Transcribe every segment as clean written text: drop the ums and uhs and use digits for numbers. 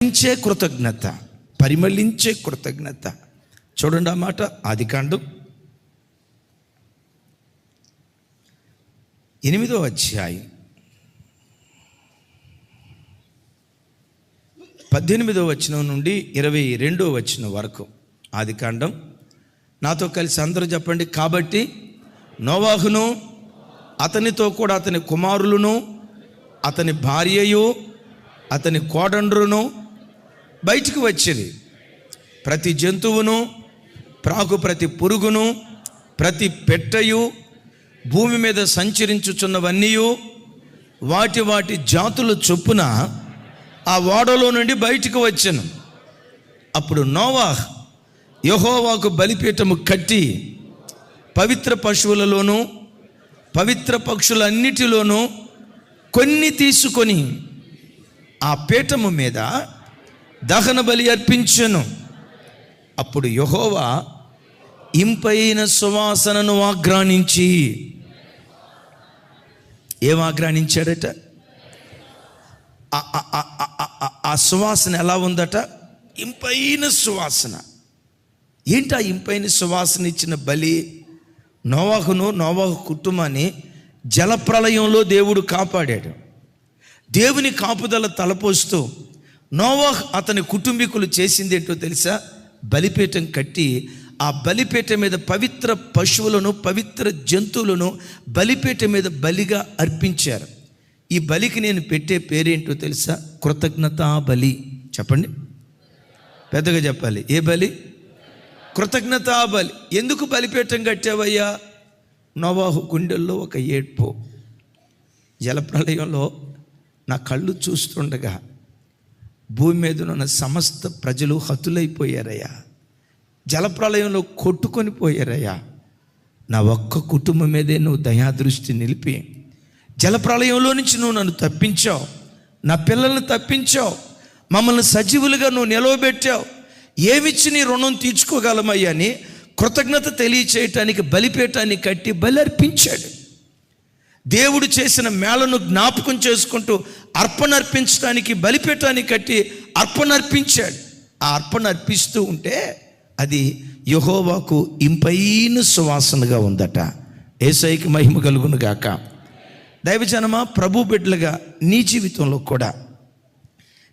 పరిమళించే కృతజ్ఞత, పరిమళించే కృతజ్ఞత. చూడండి ఆ మాట, ఆదికాండం 8వ అధ్యాయం 18వ వచనం నుండి 22వ వచనం వరకు. ఆదికాండం, నాతో కలిసి అందరూ చెప్పండి. కాబట్టి నోవాహును అతనితో కూడా అతని కుమారులను అతని భార్యయు అతని కోడండ్రును బయటికి వచ్చింది. ప్రతి జంతువును, ప్రాకు ప్రతి పురుగును, ప్రతి పెట్టయు, భూమి మీద సంచరించుచున్నవన్నీ వాటి వాటి జాతుల చొప్పున ఆ ఓడలో నుండి బయటికి వచ్చాను. అప్పుడు నోవాహ్ యెహోవాకు బలిపీఠము కట్టి పవిత్ర పశువులలోనూ పవిత్ర పక్షులన్నిటిలోనూ కొన్ని తీసుకొని ఆ పీఠము మీద దహన బలి అర్పించెను. అప్పుడు యెహోవా ఇంపైన సువాసనను ఆగ్రానించి, ఏం ఆగ్రానించాడట? ఆ సువాసన ఎలా ఉందట? ఇంపైన సువాసన. ఏంటి ఆ ఇంపైన సువాసన ఇచ్చిన బలి? నోవాహు కుటుంబాన్ని జలప్రళయంలో దేవుడు కాపాడాడు. దేవుని కాపుదల తలపోస్తూ నోవాహు అతని కుటుంబీకులు చేసింది ఏంటో తెలుసా? బలిపీఠం కట్టి ఆ బలిపీఠం మీద పవిత్ర పశువులను, పవిత్ర జంతువులను బలిపీఠం మీద బలిగా అర్పించారు. ఈ బలికి నేను పెట్టే పేరేంటో తెలుసా? కృతజ్ఞతా బలి. చెప్పండి, పెద్దగా చెప్పాలి. ఏ బలి? కృతజ్ఞతా బలి. ఎందుకు బలిపీఠం కట్టావయ్యా? నోవాహు గుండెల్లో ఒక ఏడ్పు. జలప్రళయంలో నా కళ్ళు చూస్తుండగా భూమి మీద ఉన్న సమస్త ప్రజలు హతులైపోయారయ్యా, జలప్రళయంలో కొట్టుకొని పోయారయ్యా. నా ఒక్క కుటుంబం మీదే నువ్వు దయాదృష్టి నిలిపి జలప్రళయంలో నుంచి నువ్వు నన్ను తప్పించావు, నా పిల్లల్ని తప్పించావు, మమ్మల్ని సజీవులుగా నువ్వు నిలవబెట్టావు. ఏమిచ్చి నీ రుణం తీర్చుకోగలమయ్యా అని కృతజ్ఞత తెలియచేయటానికి బలిపీఠాన్ని కట్టి బలి అర్పించాడు. దేవుడు చేసిన మేళను జ్ఞాపకం చేసుకుంటూ అర్పణ అర్పించడానికి బలిపీఠాన్ని కట్టి అర్పణ అర్పించాడు. ఆ అర్పణ అర్పిస్తూ ఉంటే అది యెహోవాకు ఇంపైన సువాసనగా ఉందట. యేసయ్యకి మహిమ కలుగును గాక. దైవజనమా, ప్రభు బిడ్డలుగా నీ జీవితంలో కూడా,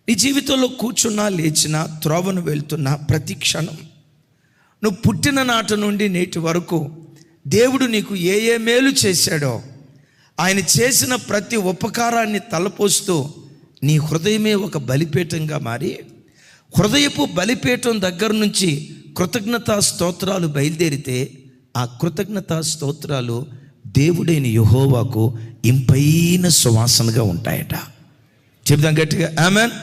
నీ జీవితంలో కూర్చున్నా, లేచినా, త్రోవను వెళ్తున్నా, ప్రతి క్షణం నువ్వు పుట్టిన నాటి నుండి నేటి వరకు దేవుడు నీకు ఏ మేలు చేశాడో ఆయన చేసిన ప్రతి ఉపకారాన్ని తలపోస్తూ నీ హృదయమే ఒక బలిపీఠంగా మారి, హృదయపు బలిపీఠం దగ్గర నుంచి కృతజ్ఞతా స్తోత్రాలు బయలుదేరితే ఆ కృతజ్ఞతా స్తోత్రాలు దేవుడైన యెహోవాకు ఇంపైన సువాసనగా ఉంటాయట. చెప్దాం గట్టిగా, ఆమేన్.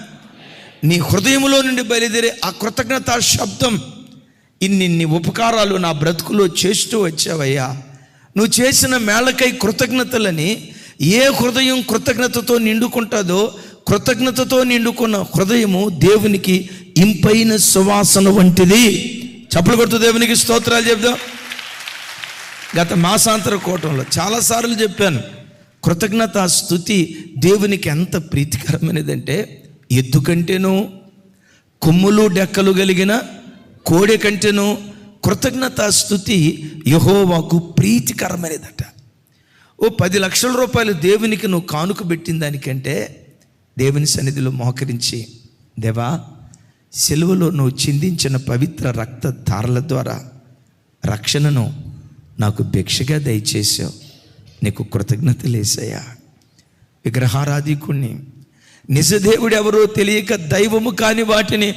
నీ హృదయంలో నుండి బయలుదేరే ఆ కృతజ్ఞతా శబ్దం, ఇన్ని ఉపకారాలు నా బ్రతుకులో చేస్తూ వచ్చావయ్యా, నువ్వు చేసిన మేళకై కృతజ్ఞతలని ఏ హృదయం కృతజ్ఞతతో నిండుకుంటుందో, కృతజ్ఞతతో నిండుకున్న హృదయము దేవునికి ఇంపైన సువాసన వంటిది. చప్పలు కొడుతూ దేవునికి స్తోత్రాలు చెప్దాం. గత మాసాంతర కూటంలో చాలాసార్లు చెప్పాను, కృతజ్ఞత స్తుతి దేవునికి ఎంత ప్రీతికరమైనదంటే, ఎద్దు కంటేనూ, కొమ్ములు డెక్కలు కలిగిన కోడె కంటేనూ కృతజ్ఞతా స్తుతి యెహోవాకు ప్రీతికరమైనదట. 10 లక్షల రూపాయలు దేవునికి నువ్వు కానుక పెట్టిన దానికంటే దేవుని సన్నిధిలో మోకరించి, దేవా, సిలువలో నువ్వు చిందించిన పవిత్ర రక్త ధారల ద్వారా రక్షణను నాకు భిక్షగా దయచేసావు, నీకు కృతజ్ఞతలేసయ్యా. విగ్రహారాధికుణ్ణి, నిజదేవుడు ఎవరో తెలియక దైవము కాని వాటిని